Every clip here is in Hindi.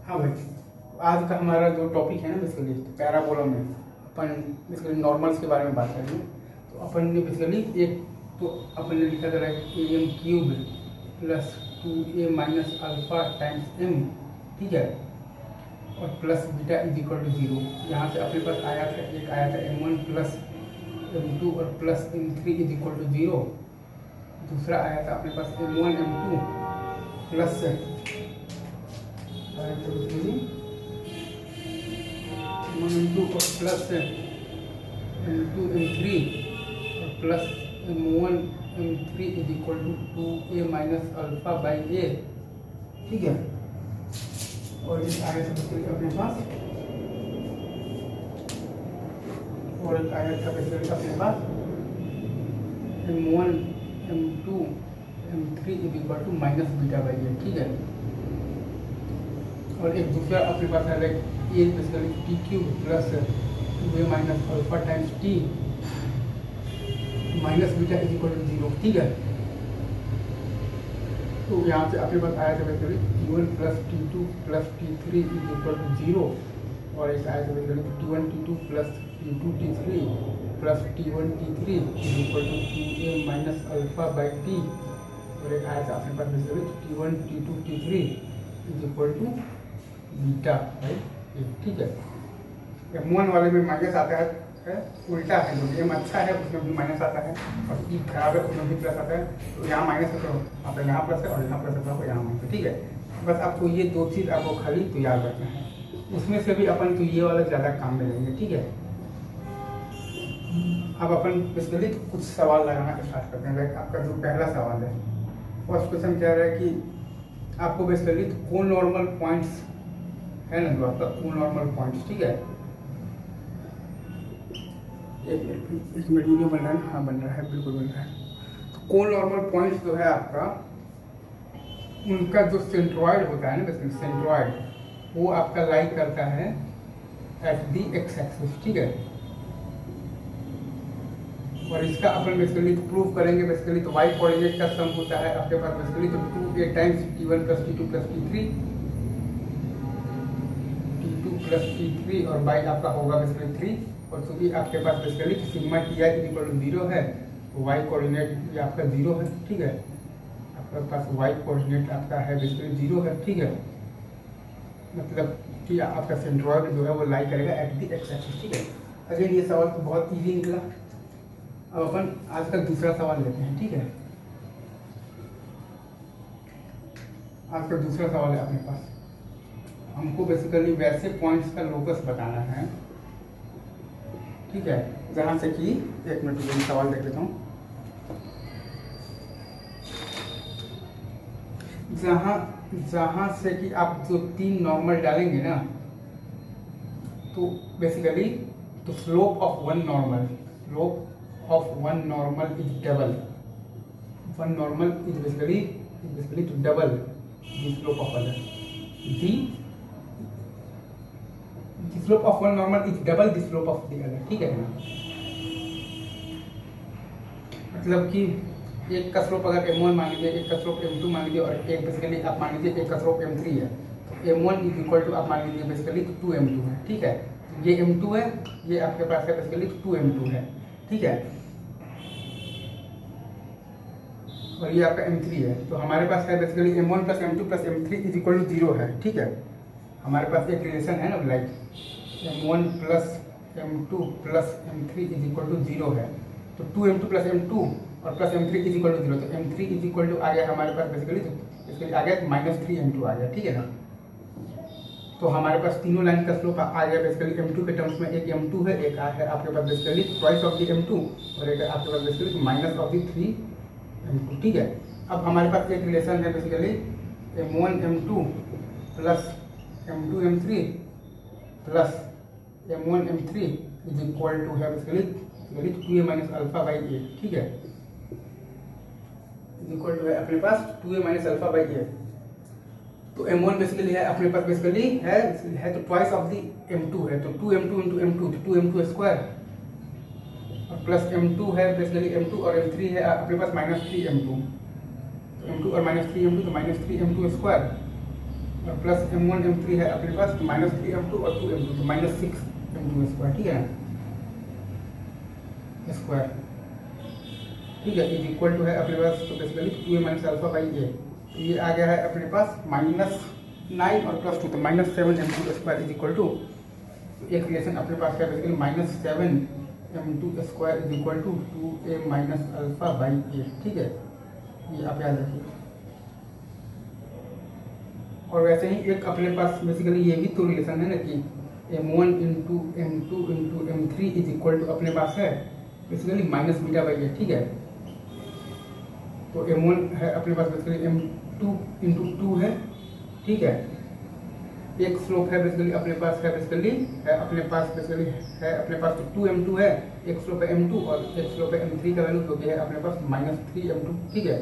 हाँ भाई, आज का हमारा जो टॉपिक है ना बेसिकली पैराबोला में अपन बेसिकली नॉर्मल्स के बारे में बात करेंगे। तो अपन ने बेसिकली एक तो अपन ने लिखा था A M cube plus 2a minus alpha times M, ठीक है, और plus beta is equal to 0। यहाँ से अपने पास आया था एक आया था m1 प्लस m2 और plus m3 is equal to 0। दूसरा आया था अपने पास m1 m2 प्लस m2 और प्लस m2 m3 और plus m1 m3 is equal to 2a minus alpha by a, ठीक है। और इस आगे से अपने पास और एक आयत का बेसिकली अपने पास m1 m2 m3 is equal to minus beta by a, ठीक है। और एक दूसरा अपने पास है like A basically T cube plus 2a minus alpha times T minus beta is equal to 0, ठीक है। तो यहाँ से अपने पास आया था basically t1 plus t2 plus t3 is equal to 0। और एक आया था basically t1 t2 plus t2 t3 plus t1 t3 is equal to 2a minus alpha by T. और एक आया था अपने पास basically t1 t2 t3 is equal to beta by A, ठीक है। m1 वाले में माइनस आता है उल्टा है, जो m अच्छा है उसमें भी माइनस आता है और e खराब है उसमें भी प्लस आता है। तो यहाँ माइनस है तो आपका यहाँ प्लस है और यहाँ प्लस है तो यहाँ माइनस है, ठीक है। बस आपको ये दो चीज़ आपको खाली तो याद रखना है। उसमें से भी अपन तो ये वाला ज़्यादा काम में लेंगे, ठीक है। अब अपन बेसिकली कुछ सवाल लगाना स्टार्ट करते हैं। लाइक आपका जो पहला सवाल है फर्स्ट क्वेश्चन कह रहा है कि आपको बेसिकली को नॉर्मल पॉइंट्स है ना, जो आपका को नॉर्मल पॉइंट्स, ठीक है। एक मिनट वीडियो बन रहा है, हाँ बन रहा है, बिल्कुल बन रहा है। तो को नॉर्मल पॉइंट्स जो है आपका, उनका जो सेंट्रॉइड होता है ना बेसिकली सेंट्रॉइड, वो आपका लाई करता है एट दी एक्स एक्सिस, ठीक है। और इसका अपन बेसिकली प्रूव करेंगे बेसिकली तो वाई कोऑर्डिनेट का सम होता है आपके पास बेसिकली तो 2a times t1 plus t2 plus t3 plus t3 और बाई आपका होगा बेसिकली 3। और चूंकि आपके पास basically sigma ti is equal to 0 है तो वाई कोऑर्डिनेट ये आपका 0 है, ठीक है। आपके पास वाई कोऑर्डिनेट आपका है बेसिकली 0 है, ठीक है। मतलब कि आपका सेंट्रॉइड जो है वो लाई करेगा एट दी एक्स एक्सिस, ठीक है। अगेन ये सवाल तो बहुत इजी निकला। अब अपन आज का दूसरा सवाल लेते हैं, ठीक है। आज का दूसरा सवाल है अपने पास, हमको बेसिकली वैसे पॉइंट्स का लोकस बताना है, ठीक है, जहां से कि एक मिनट में सवाल देख लेता हूँ। जहां से कि आप जो 3 नॉर्मल डालेंगे ना तो बेसिकली तो slope of one normal is double. One normal is basically two double the slope of other. The slope of one normal is double the slope of the other, ठीक है ना। मतलब कि एक का स्लोप अगर m1 मान लीजिए, एक का स्लोप m2 मान लीजिए और एक बेसिकली आप मान लीजिए एक का स्लोप m3 है, तो m1 इज इक्वल टू आप मान लीजिए बेसिकली 2m2 है, ठीक है। ये m2 है, ये आपके पास है बेसिकली 2m2 है, ठीक है। और ये आपका m3 है, तो हमारे पास है basically m1 plus m2 plus m3 is equal to 0 है, ठीक है। हमारे पास एक रिलेशन है ना like m1 plus m2 plus m3 is equal to 0 है। तो 2m2 प्लस m2 और plus m3 is equal to 0, तो m3 इज इक्वल टू आ गया हमारे पास बेसिकली आ गया माइनस 3m2 आ गया, ठीक है ना। तो हमारे पास तीनों लाइन का स्लोप आ गया बेसिकली m2 के टर्म्स में, एक m2 है, एक है आपके पास basically twice of the m2 और एक आपके पास basically minus of the 3m2, ठीक है। अब हमारे पास एक रिलेशन है basically m1 m2 plus m2 m3 plus m1 m3 is equal to है basically 2a minus alpha by a, ठीक है। इज इक्वल टू है अपने पास 2a minus alpha by a। तो m1 बेसिकली है अपने पास बेसिकली है तो ट्वाइस ऑफ दी m2 है, तो 2m2 इंटू m2 तो 2m2 स्क्वायर और प्लस m2 है बेसिकली m2 और m3 है अपने पास माइनस 3m2, तो m2 और माइनस 3m2 तो माइनस 3m2 स्क्वायर और प्लस M1 M3 है अपने पास, तो -3M2 और 2M2, तो -6M2 स्क्वायर, ठीक है ना, स्क्वायर, ठीक है, इज इक्वल टू है अपने पास, तो basically 2a minus alpha by A, तो ये आ गया है अपने पास -9 और +2, तो -7M2 square is equal to, एक रिलेशन अपने पास है basically -7M2 square is equal to 2a minus alpha by A, ठीक है, ये आप याद रखिए। और वैसे ही एक अपने पास बेसिकली ये भी तो रिलेशन है ना कि M1 into M2 into M3 is equal to अपने पास है basically minus beta by A, ठीक है, तो M1 है अपने पास बेसिकली M2 इंटू 2 है, ठीक है, एक स्लोप है बेसिकली अपने पास है बेसिकली है अपने पास बेसिकली है अपने पास तो 2M2 है, एक स्लोप है M2 और एक स्लोप है M3 का वैल्यू जो कि है अपने पास -3M2, ठीक है,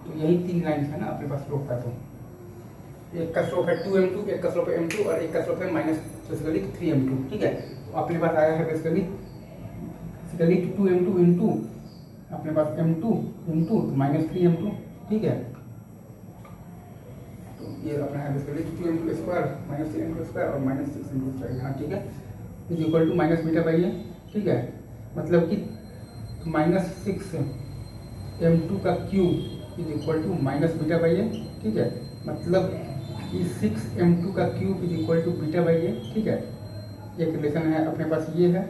तो यही 3 लाइन्स है ना अपने पास स्लोप का, तो एक का स्लोप है 2M2, एक का स्लोप है M2 और एक का स्लोप है बेसिकली 3M2, ठीक है, तो अपने पास आया है बेसिकली 2M2 इंटू अपने पास M2 इंटू -3M2, ठीक है, तो ये अपना है basically 2M2 square -3M2 square और -6M2 स्क्वायर, हाँ ठीक है, is equal to minus beta by A, ठीक है, मतलब कि -6M2 का cube is equal to minus beta by A, ठीक है, मतलब कि 6M2 का cube is equal to beta by A, ठीक है, एक रिलेशन है अपने पास ये है,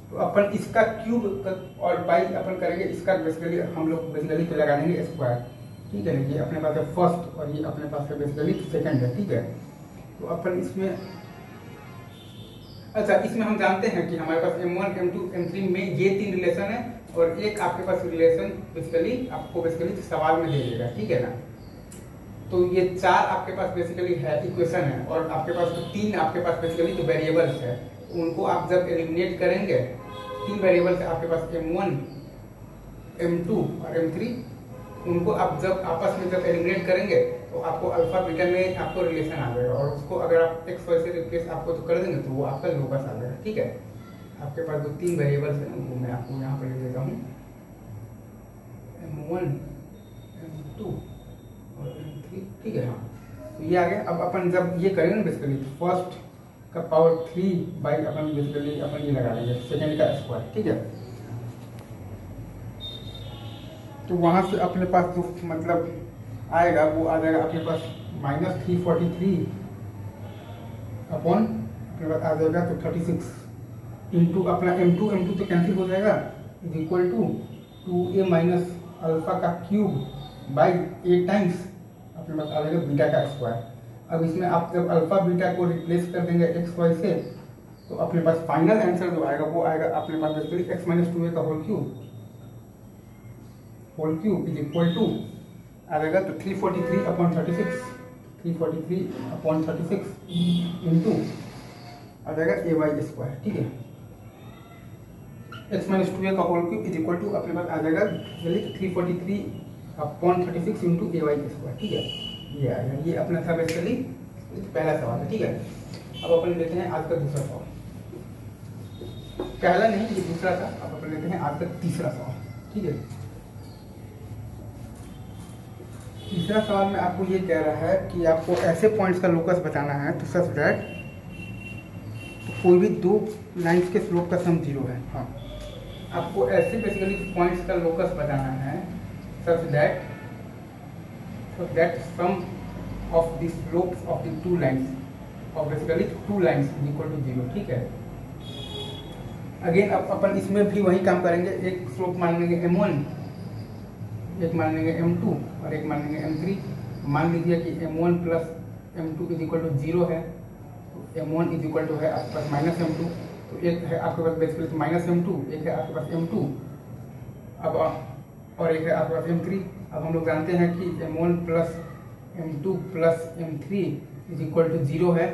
तो अपन इसका क्यूब और बाई अपन करेंगे, इसका बेसिकली हम लोग बेसिकली तो लगा देंगे स्क्वायर, ठीक है ना, ये अपने पास है फर्स्ट और ये अपने पास है बेसिकली सेकंड है, ठीक है, तो अपन इसमें अच्छा इसमें हम जानते हैं कि हमारे पास M1 M2 M3 में ये 3 रिलेशन है और एक आपके पास रिलेशन बेसिकली आपको बेसिकली सवाल में दे देगा, ठीक है ना, तो ये 4 आपके पास बेसिकली है इक्वेशन है और आपके पास 3 आपके पास बेसिकली तो वेरिएबल्स है, उनको आप जब एलिमिनेट करेंगे 3 वेरिएबल्स है आपके पास M1 M2 और M3, उनको आप जब आपस में जब एलिमिनेट करेंगे तो आपको अल्फा बीटा में आपको रिलेशन आ जाएगा और उसको अगर आप एक्स वाई से रिप्लेस आपको तो कर देंगे तो वो आपका लोकस आ जाएगा, ठीक है, आपके पास जो 3 वेरिएबल्स है वो मैं आपको यहाँ पर लिख देता हूँ, M1 M2 और M3, ठीक है, हाँ, तो ये आ गया। अब अपन जब ये करेंगे ना बेसिकली फर्स्ट का पावर 3 बाई अपन बेसिकली अपन ये लगा लेंगे सेकेंड का स्क्वायर, ठीक है, तो वहाँ से अपने पास जो मतलब आएगा वो आ जाएगा अपने पास -343 अपॉन अपने पास आ जाएगा तो 36 इंटू अपना M2 तो कैंसिल हो जाएगा is equal to 2a minus alpha का क्यूब बाई 8 टाइम्स अपने पास आ जाएगा बीटा का स्क्वायर। अब इसमें आप जब अल्फा बीटा को रिप्लेस कर देंगे एक्स वाई से तो अपने पास फाइनल आंसर जो आएगा वो आएगा अपने पास बेसिकली x माइनस 2a का whole cube is equal to आ जाएगा तो 343 अपॉन 36 इंटू आ जाएगा ए वाई स्क्वायर, ठीक है, x माइनस 2a का whole cube is equal to अपने पास आ जाएगा 343 upon 36 into A Y square, ठीक है, ये आएगा, ये अपना था बेसिकली पहला सवाल है, ठीक है। अब अपन लेते हैं आज का दूसरा सवाल, पहला नहीं ये दूसरा था, अब अपन लेते हैं आज का तीसरा सवाल, ठीक है। तीसरा सवाल में आपको ये कह रहा है कि आपको ऐसे पॉइंट्स का लोकस बताना है तो सच दैट कोई भी 2 लाइंस के स्लोप का सम 0 है, हाँ, आपको ऐसे बेसिकली पॉइंट्स का लोकस बताना है such that sum of the slopes of the 2 lines और basically 2 lines is equal to 0, ठीक है। अगेन अब अपन इसमें भी वही काम करेंगे, एक स्लोप मान लेंगे M1, एक मान लेंगे M2 और एक मान लेंगे M3। मान लीजिए कि M1 plus M2 is equal to 0 है, तो M1 इज इक्वल टू है आपके पास -M2, तो एक है आपके पास बेसिकली -M2, एक है आपके पास M2 अब और एक है आपके पास M3। अब हम लोग जानते हैं कि M1 plus M2 plus M3 is equal to 0 है,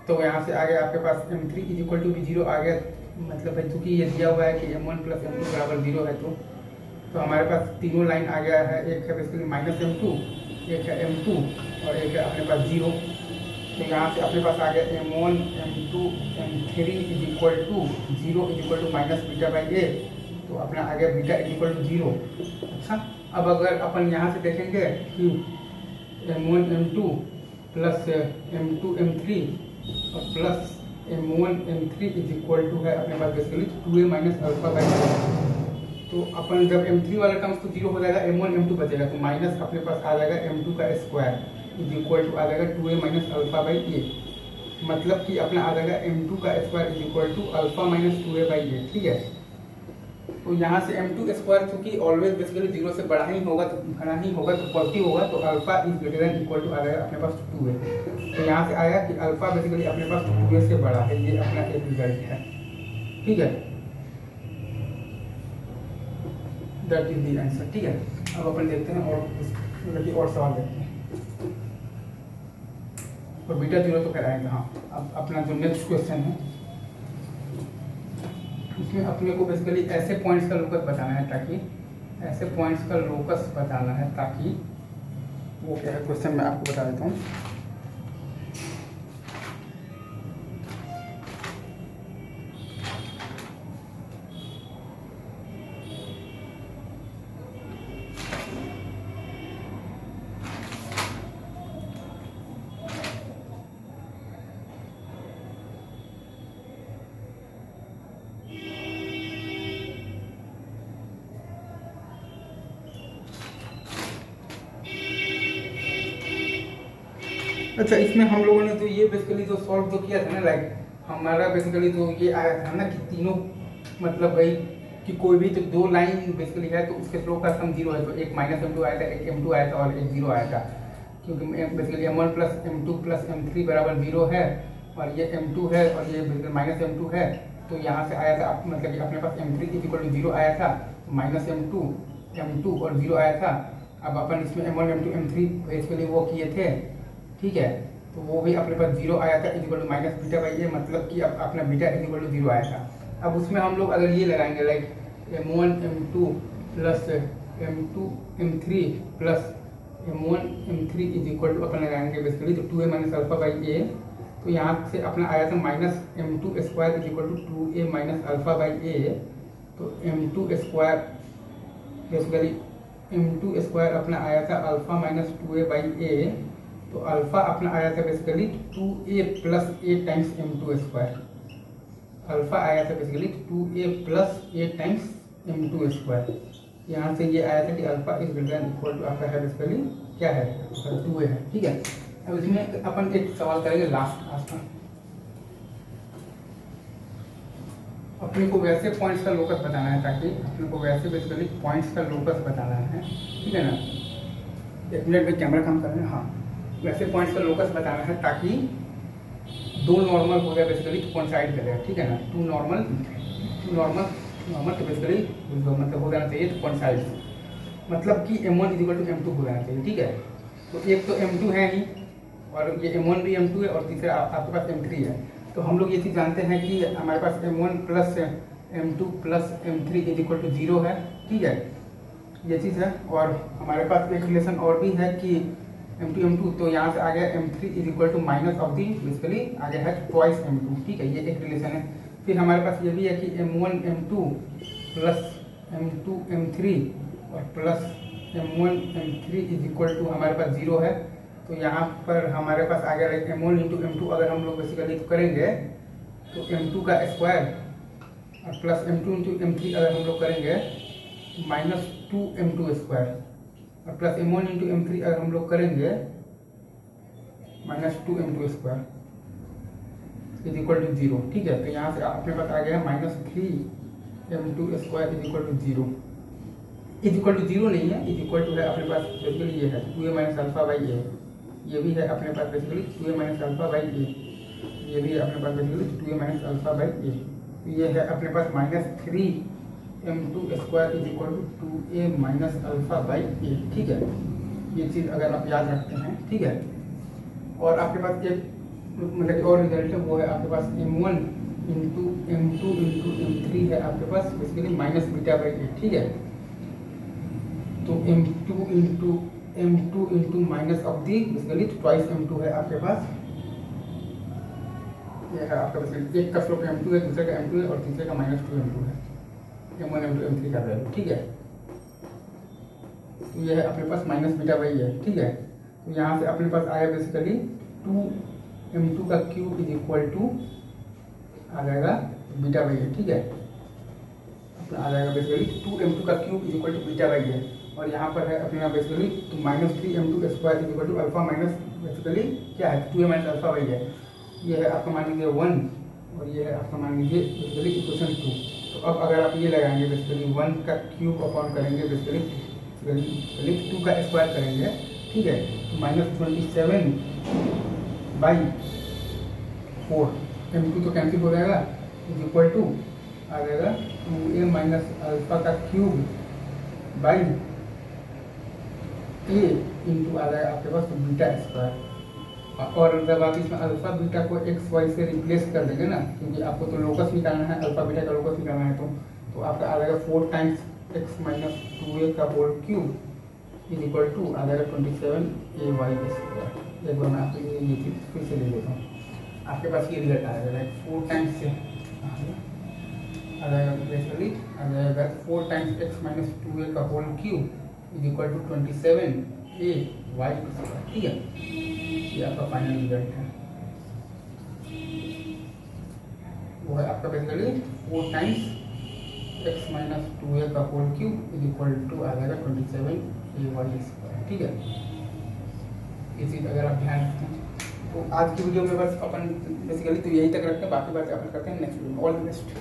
तो यहाँ से आगे आपके पास M3 इज इक्वल टू भी 0 आ गया, मतलब है चूँकि ये दिया हुआ है कि M1 प्लस M2 बराबर 0 है, तो हमारे पास तीनों लाइन आ गया है, एक है बेसिकली -M2, एक है M2 और एक है अपने पास 0, तो यहाँ से अपने पास आ गया M1 M2 M3 is equal to 0 is equal to minus beta by A, तो अपना आ गया बीटा इज इक्वल टू 0। अच्छा, अब अगर अपन यहाँ से देखेंगे कि M1 M2 plus M2 M3 और plus M1 M3 is equal to है अपने पास basically 2a minus alpha by A. तो अपन जब M3 वाला टर्म्स तो जीरो हो जाएगा, M1 M2 बचेगा, तो माइनस अपने पास आ जाएगा M2 का स्क्वायर इज इक्वल टू आ जाएगा 2a minus alpha by A. मतलब कि अपना आ जाएगा M2 का square is equal to alpha minus 2a by A. ठीक है, तो यहाँ से M2 स्क्वायर चूंकि ऑलवेज बेसिकली जीरो से बड़ा ही होगा तो पॉजिटिव होगा, तो alpha is greater than equal to आ जाएगा अपने पास 2a। तो यहाँ से आया कि अल्फा बेसिकली अपने पास 2a से बड़ा है, ये अपना एक रिजल्ट है। ठीक है, दैट इज द आंसर। ठीक है, अब अपन देखते हैं और मतलब और सवाल देखते हैं। और बीटा जीरो तो कराएंगे। हाँ, अब अपना जो नेक्स्ट क्वेश्चन है इसमें अपने को बेसिकली ऐसे पॉइंट्स का लोकस बताना है ताकि वो क्या है क्वेश्चन मैं आपको बता देता हूँ। अच्छा, इसमें हम लोगों ने तो ये बेसिकली जो सॉल्व जो किया था ना, लाइक हमारा बेसिकली तो ये आया था ना कि तीनों मतलब भाई कि कोई भी तो दो लाइन बेसिकली है तो उसके स्लोप का सम जीरो है, तो एक माइनस M2 आया था, एक M2 आया था और एक जीरो आया था, क्योंकि basically M1 plus M2 plus M3 बराबर जीरो है और ये M2 है और ये बेसिकली माइनस M2 है। तो यहाँ से आया था मतलब कि अपने पास M3 इक्वल टू जीरो आया था, माइनस M2 और जीरो आया था। अब अपन इसमें M1 M2 M3 बेसिकली वो किए थे। ठीक है, तो वो भी अपने पास जीरो आया था equal to minus beta by A, मतलब कि अब अपना बीटा इक्वल टू जीरो आया था। अब उसमें हम लोग अगर ये लगाएंगे like M1 M2 plus M2 M3 plus M1 M3 is equal to अपन लगाएंगे बेसिकली तो 2a minus alpha by A. तो यहाँ से अपना आया था minus M2 square is equal to 2a minus alpha by A. तो M2 square basically M2 square अपना आया था alpha minus 2a by A. तो अल्फा अपना आया था basically 2a plus a times M2 square. Alpha आया था basically 2a plus a times M2 square. यहाँ से ये आया था कि alpha is greater than equal to आपका है बेसिकली क्या है 2a है। ठीक है, अब इसमें अपन एक सवाल करेंगे लास्ट में। अपने को वैसे पॉइंट्स का लोकस बताना है ताकि अपने को वैसे बेसिकली पॉइंट्स का लोकस बताना है। ठीक है ना, एक मिनट में कैमरा काम कर रहे हैं। हाँ, वैसे पॉइंट्स का लोकस बताना है ताकि दो नॉर्मल हो जाए बेसिकली तो कोइंसाइड करेगा। ठीक है ना, टू नॉर्मल तो बेसिकली मतलब हो जाना चाहिए तो कोइंसाइड, मतलब कि M1 is equal to M2 हो जाना चाहिए। ठीक है, तो एक तो M2 है ही और ये M1 भी M2 है और तीसरा आपके पास M3 है। तो हम लोग ये चीज़ जानते हैं कि हमारे पास M1 plus M2 plus M3 is equal to zero है। ठीक है, ये चीज़ है। और हमारे पास एक रिलेशन और भी है कि M2 तो यहाँ से आ गया M3 is equal to minus of the basically आ गया है ट्वाइस M2। ठीक है, ये एक रिलेशन है। फिर हमारे पास ये भी है कि M1 M2 plus M2 M3 और plus M1 M3 is equal to हमारे पास जीरो है। तो यहाँ पर हमारे पास आ गया M1 इंटू M2 अगर हम लोग बेसिकली तो करेंगे तो M2 का स्क्वायर और प्लस M2 इंटू M3 अगर हम लोग करेंगे माइनस 2 M2 स्क्वायर और प्लस M1 इंटू M3 अगर हम लोग करेंगे minus 2 M2 square is equal to zero. ठीक है, तो यहाँ से अपने पास आ गया minus 3 M2 square is equal to zero. Is equal to zero नहीं है, इज इक्वल टू है अपने पास बेसिकली ये है 2a minus alpha by A. ये भी है अपने पास basically 2a minus alpha by A. ये भी है अपने पास basically 2a minus alpha by A. ये है अपने पास minus 3 M2 square is equal to 2a minus alpha by A. ठीक है, ये चीज़ अगर आप याद रखते हैं। ठीक है, और आपके पास एक मतलब और रिजल्ट है वो है आपके पास M1 into M2 into M3 है आपके पास basically minus beta by A. ठीक है, तो M2 into minus of the basically twice M2 है आपके पास। ये है आपका बेसिकली एक का स्लोप M2 है, दूसरे का M2 है और तीसरे का माइनस 2 M2 है। M1 M2 M3 का वैल्यू। ठीक है, तो ये है अपने पास माइनस बीटा बाई है। ठीक है, तो यहाँ से अपने पास आया बेसिकली 2m2 का क्यूब इज इक्वल टू आ जाएगा बीटा बाई ए, ठीक है, अपना आ जाएगा बेसिकली 2m2 का cube is equal to beta by A, और यहाँ पर है अपना बेसिकली तो -3m2 square is equal to alpha minus basically क्या है 2a minus alpha by A. ये है आपका मान लीजिए 1 और ये है आपका मान लीजिए बेसिकली इक्वेशन 2। तो अब अगर आप ये लगाएंगे बेसिकली 1 का क्यूब अपॉन करेंगे बेसिकली 2 का स्क्वायर करेंगे, ठीक है, तो -27 बाई 4 m2 तो कैंसिल हो जाएगा इज इक्वल टू आ जाएगा 2a माइनस अल्फा का क्यूब बाई a इंटू आ जाएगा आपके पास बीटा स्क्वायर। और जब आप इसमें अल्फा बीटा को एक्स वाई से रिप्लेस कर देंगे ना, क्योंकि आपको तो लोकस निकालना है, अल्फा बीटा का लोकस निकालना है, तो आपका आ जाएगा 4 टाइम्स एक्स माइनस 2a का whole cube is equal to आ जाएगा 27ay स्क्वायर। एक बार मैं आपके लिए ये चीज़ फिर से ले लेता हूँ, आपके पास ये रिजल्ट आ जाएगा 4 टाइम्स से आ जाएगा बेसिकली आ जाएगा 4 टाइम्स एक्स माइनस 2a का whole cube is equal to 27ay square, ठीक है। ये आपका फाइनल रिजल्ट है, वो है आपका basically 4 times x minus 2a का whole cube is equal to आ जाएगा 27ay स्क्वायर, ठीक है। ये चीज़ अगर आप ध्यान रखते हैं तो आज की वीडियो में बस अपन बेसिकली तो यही तक रखते हैं, बाकी बातें अपन करते हैं नेक्स्ट वीडियो में। All the best.